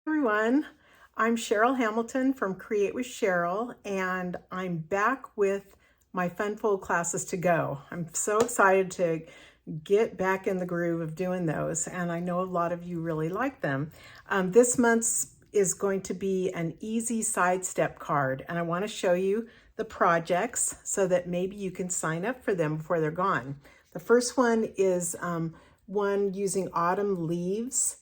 Everyone, I'm Cheryl Hamilton from Create with Cheryl, and I'm back with my Funfold classes to go. I'm so excited to get back in the groove of doing those, and I know a lot of you really like them. This month's is going to be an easy sidestep card, and I want to show you the projects so that maybe you can sign up for them before they're gone. The first one is one using autumn leaves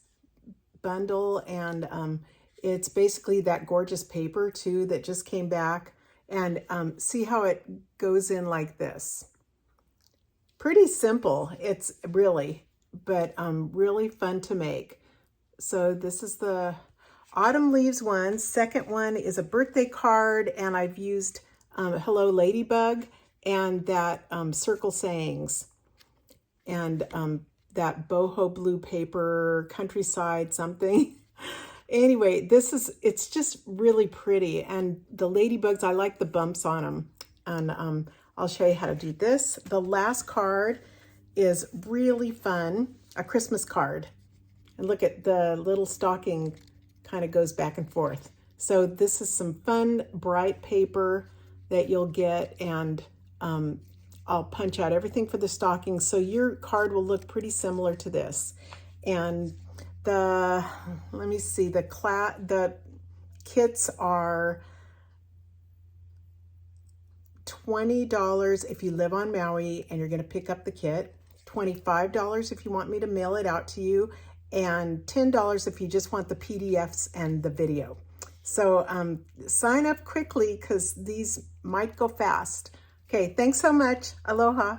bundle, and it's basically that gorgeous paper too that just came back, and see how it goes in like this. Pretty simple, it's really, but really fun to make. So this is the autumn leaves one. Second one is a birthday card, and I've used Hello Ladybug and that circle sayings, and that boho blue paper, countryside something. Anyway, it's just really pretty. And the ladybugs, I like the bumps on them. And I'll show you how to do this. The last card is really fun, a Christmas card. And look at the little stocking kind of goes back and forth. So this is some fun, bright paper that you'll get, and I'll punch out everything for the stocking, so your card will look pretty similar to this. And let me see, the kits are $20 if you live on Maui and you're going to pick up the kit, $25 if you want me to mail it out to you, and $10 if you just want the PDFs and the video. So sign up quickly because these might go fast. Okay, thanks so much. Aloha.